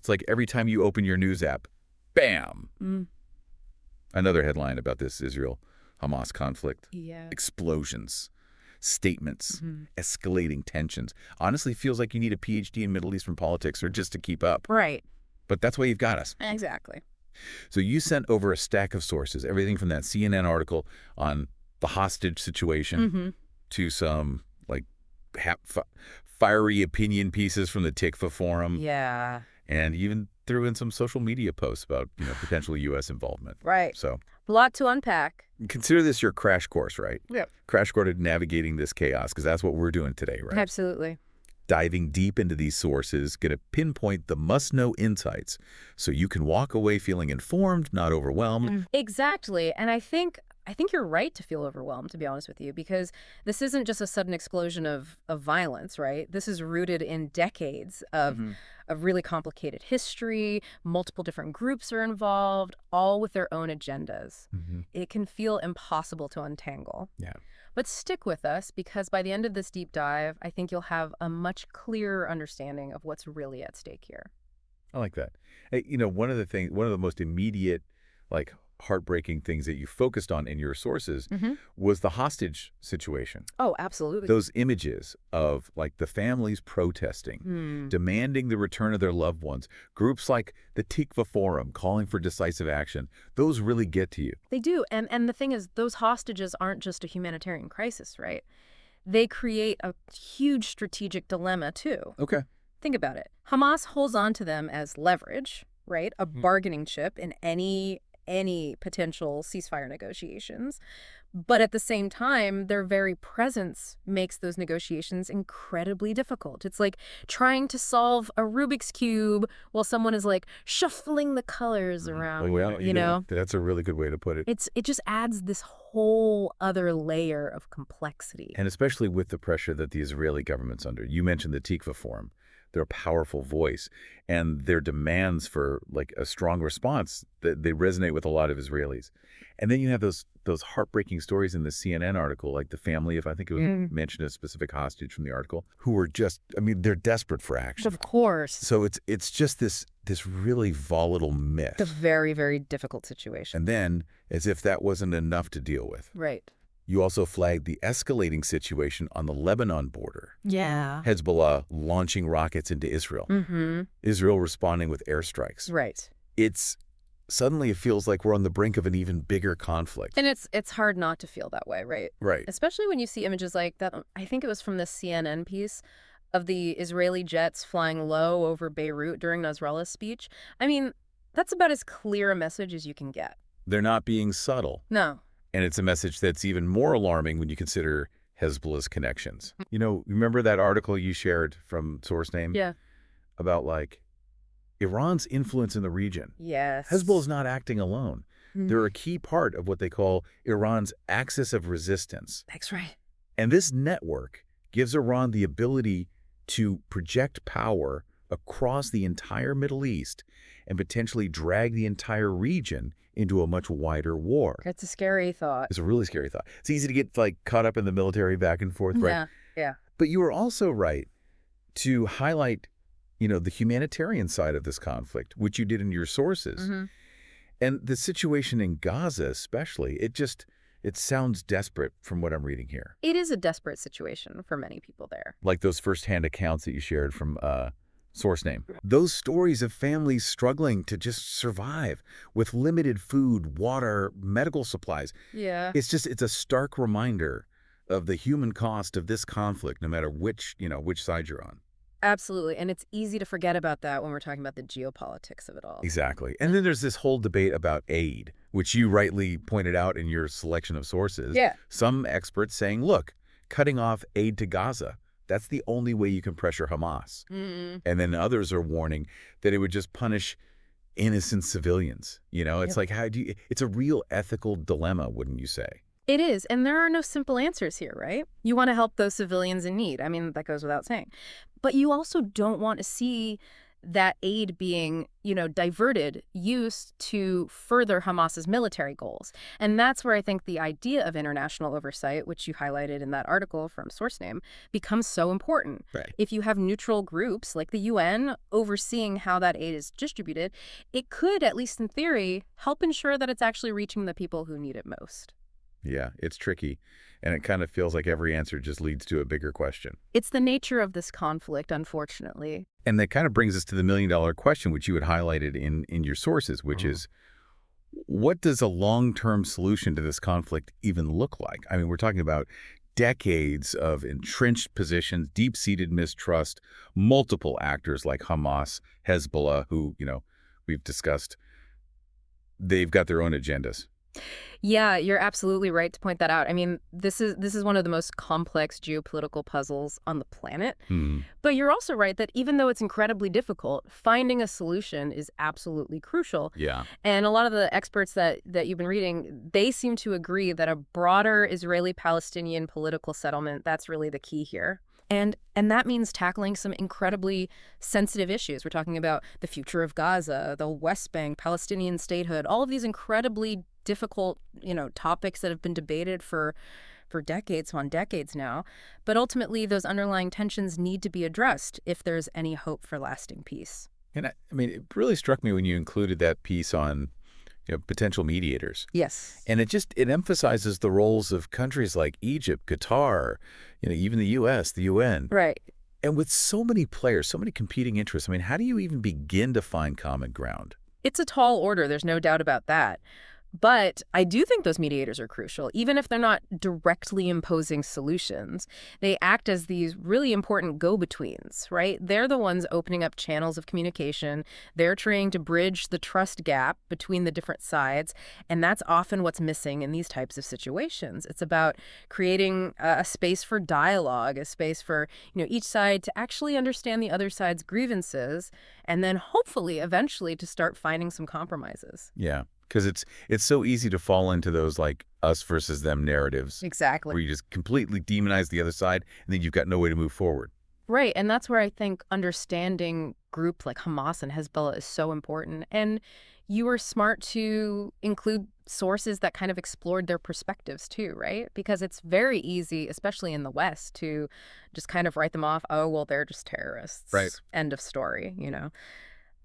It's like every time you open your news app, bam! Mm. Another headline about this Israel-Hamas conflict. Yeah. Explosions, statements, Mm-hmm. escalating tensions. Honestly, feels like you need a PhD in Middle Eastern politics or just to keep up. Right. But that's why you've got us. Exactly. So you sent over a stack of sources, everything from that CNN article on the hostage situation Mm-hmm. to some like fiery opinion pieces from the Tikva forum. Yeah. And even threw in some social media posts about, potential U.S. involvement. Right. So A lot to unpack. consider this your crash course, right? Yeah. Crash course in navigating this chaos, because that's what we're doing today, right? Absolutely. Diving deep into these sources, going to pinpoint the must-know insights so you can walk away feeling informed, not overwhelmed. Exactly. And I think you're right to feel overwhelmed, to be honest with you, because this isn't just a sudden explosion of violence, right? This is rooted in decades of really complicated history. Multiple different groups are involved, all with their own agendas. It can feel impossible to untangle. Yeah. But stick with us, because by the end of this deep dive, I think you'll have a much clearer understanding of what's really at stake here. I like that. Hey, one of the most immediate, like, heartbreaking things that you focused on in your sources was the hostage situation. Oh, absolutely. Those images of, like, the families protesting, demanding the return of their loved ones, groups like the Tikva Forum calling for decisive action, those really get to you. They do. And the thing is, those hostages aren't just a humanitarian crisis, right? They create a huge strategic dilemma, too. Okay. Think about it. Hamas holds on to them as leverage, right? A bargaining chip in any potential ceasefire negotiations. But at the same time, their very presence makes those negotiations incredibly difficult. It's like trying to solve a Rubik's Cube while someone is like shuffling the colors around, Well, you know? that's a really good way to put it. It just adds this whole other layer of complexity. And especially with the pressure that the Israeli government's under. You mentioned the Tikva Forum. They're a powerful voice, and their demands for, like, a strong response, they resonate with a lot of Israelis. And then you have those heartbreaking stories in the CNN article, like the family of, I think it was mentioned a specific hostage from the article, who were just, they're desperate for action. Of course. So it's just this really volatile myth. It's a very, very difficult situation. And then, as if that wasn't enough to deal with, Right. you also flagged the escalating situation on the Lebanon border. Yeah. Hezbollah launching rockets into Israel. Israel responding with airstrikes. Right. Suddenly it feels like we're on the brink of an even bigger conflict. And it's hard not to feel that way, right? Right. Especially when you see images like that. I think it was from the CNN piece of the Israeli jets flying low over Beirut during Nasrallah's speech. That's about as clear a message as you can get. They're not being subtle. No. And it's a message that's even more alarming when you consider Hezbollah's connections. Remember that article you shared from Source Name? Yeah. About, like, Iran's influence in the region. Yes. Hezbollah's not acting alone. They're a key part of what they call Iran's axis of resistance. That's right. And this network gives Iran the ability to project power across the entire Middle East and potentially drag the entire region into a much wider war. That's a scary thought. It's a really scary thought. It's easy to get, like, caught up in the military back and forth, right? Yeah. But you were also right to highlight, the humanitarian side of this conflict, which you did in your sources. And the situation in Gaza especially, it sounds desperate from what I'm reading here. It is a desperate situation for many people there. Like those firsthand accounts that you shared from Source Name. Those stories of families struggling to just survive with limited food, water, medical supplies. Yeah. It's a stark reminder of the human cost of this conflict, no matter which side you're on. Absolutely. And it's easy to forget about that when we're talking about the geopolitics of it all. Exactly. And then there's this whole debate about aid, which you rightly pointed out in your selection of sources. Yeah. Some experts saying, look, cutting off aid to Gaza, that's the only way you can pressure Hamas. And then others are warning that it would just punish innocent civilians. It's like, it's a real ethical dilemma, wouldn't you say? It is. And there are no simple answers here, right? You want to help those civilians in need. That goes without saying. But you also don't want to see that aid being, diverted, used to further Hamas's military goals. And that's where I think the idea of international oversight, which you highlighted in that article from SourceName, becomes so important. Right. If you have neutral groups like the UN overseeing how that aid is distributed, it could, at least in theory, help ensure that it's actually reaching the people who need it most. Yeah, it's tricky. And it kind of feels like every answer just leads to a bigger question. It's the nature of this conflict, unfortunately. And that kind of brings us to the million-dollar question, which you had highlighted in your sources, which is, what does a long-term solution to this conflict even look like? I mean, we're talking about decades of entrenched positions, deep-seated mistrust, multiple actors like Hamas, Hezbollah, who, we've discussed, they've got their own agendas. Yeah, you're absolutely right to point that out. I mean, this is one of the most complex geopolitical puzzles on the planet. But you're also right that even though it's incredibly difficult, finding a solution is absolutely crucial. Yeah. And a lot of the experts that you've been reading, they seem to agree that a broader Israeli-Palestinian political settlement, that's really the key here. And that means tackling some incredibly sensitive issues. We're talking about the future of Gaza, the West Bank, Palestinian statehood, all of these incredibly difficult, topics that have been debated for decades on decades now. But ultimately, those underlying tensions need to be addressed if there's any hope for lasting peace. And I mean, it really struck me when you included that piece on potential mediators. Yes. And it emphasizes the roles of countries like Egypt, Qatar, even the U.S., the UN. Right. And with so many players, so many competing interests, I mean, how do you even begin to find common ground? It's a tall order. There's no doubt about that. But I do think those mediators are crucial, even if they're not directly imposing solutions. They act as these really important go-betweens, right? They're the ones opening up channels of communication. They're trying to bridge the trust gap between the different sides. And that's often what's missing in these types of situations. It's about creating a space for dialogue, a space for, each side to actually understand the other side's grievances, and then hopefully eventually to start finding some compromises. Yeah. Because it's so easy to fall into those like us versus them narratives. Exactly. Where you just completely demonize the other side and then you've got no way to move forward. Right. And that's where I think understanding groups like Hamas and Hezbollah is so important. And you were smart to include sources that kind of explored their perspectives too, right? Because it's very easy, especially in the West, to just kind of write them off. Oh, well, they're just terrorists. Right. End of story,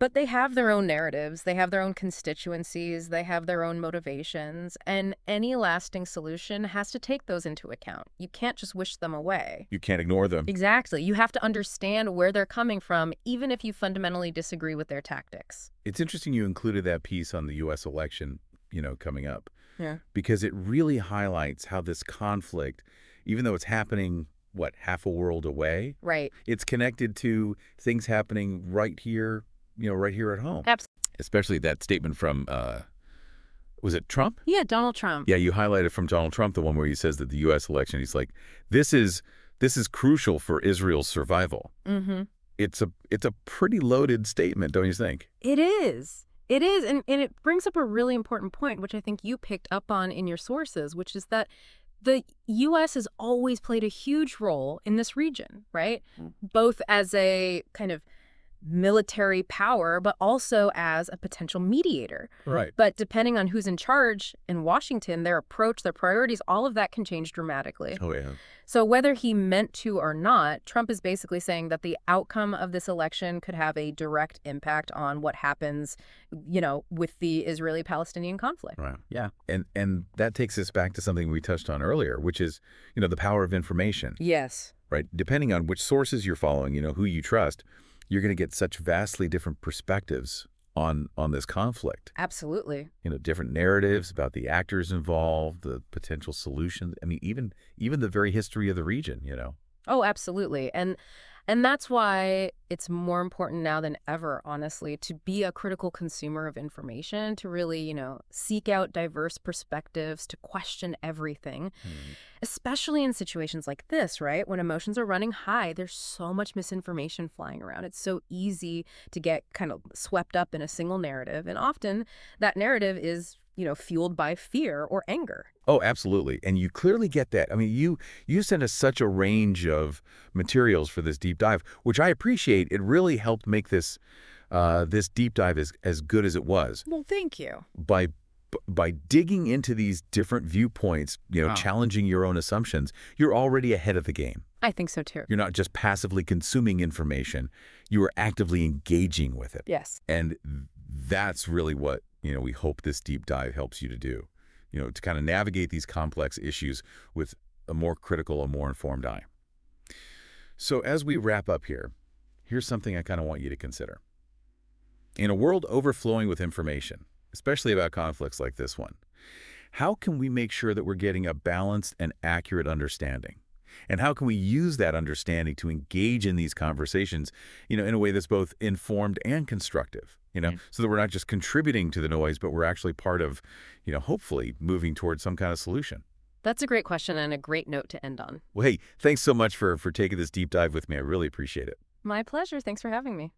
But they have their own narratives, they have their own constituencies, they have their own motivations, and any lasting solution has to take those into account. You can't just wish them away. You can't ignore them. Exactly. You have to understand where they're coming from, even if you fundamentally disagree with their tactics. It's interesting you included that piece on the U.S. election, coming up. Yeah. Because it really highlights how this conflict, even though it's happening, half a world away? Right. It's connected to things happening right here, right here at home. Absolutely. Especially that statement from, was it Trump? Yeah, Donald Trump. Yeah, you highlighted from Donald Trump the one where he says that the U.S. election, he's like, this is crucial for Israel's survival. Mm-hmm. It's a pretty loaded statement, don't you think? It is. It is. And it brings up a really important point, which I think you picked up on in your sources, which is that the U.S. has always played a huge role in this region, right? Both as a kind of military power, but also as a potential mediator. Right. But depending on who's in charge in Washington, their approach, their priorities, all of that can change dramatically. Oh, yeah. So whether he meant to or not, Trump is basically saying that the outcome of this election could have a direct impact on what happens, with the Israeli-Palestinian conflict. Right. Yeah. And that takes us back to something we touched on earlier, which is, the power of information. Yes. Right. Depending on which sources you're following, who you trust, you're going to get such vastly different perspectives on this conflict. Absolutely. Different narratives about the actors involved, the potential solutions. I mean, even the very history of the region, Oh, absolutely. And that's why it's more important now than ever, honestly, to be a critical consumer of information, to really, seek out diverse perspectives, to question everything, especially in situations like this, right? When emotions are running high, there's so much misinformation flying around. It's so easy to get kind of swept up in a single narrative. And often that narrative is, fueled by fear or anger. Oh, absolutely. And you clearly get that. I mean, you sent us such a range of materials for this deep dive, which I appreciate. It really helped make this this deep dive is as good as it was. Well, thank you. By digging into these different viewpoints, challenging your own assumptions, you're already ahead of the game. I think so too. You're not just passively consuming information, you are actively engaging with it. Yes. And that's really what, we hope this deep dive helps you to do, to kind of navigate these complex issues with a more critical, a more informed eye. So as we wrap up here, here's something I kind of want you to consider. In a world overflowing with information, especially about conflicts like this one, how can we make sure that we're getting a balanced and accurate understanding? And how can we use that understanding to engage in these conversations, in a way that's both informed and constructive, so that we're not just contributing to the noise, but we're actually part of, hopefully moving towards some kind of solution? That's a great question and a great note to end on. Well, hey, thanks so much for taking this deep dive with me. I really appreciate it. My pleasure. Thanks for having me.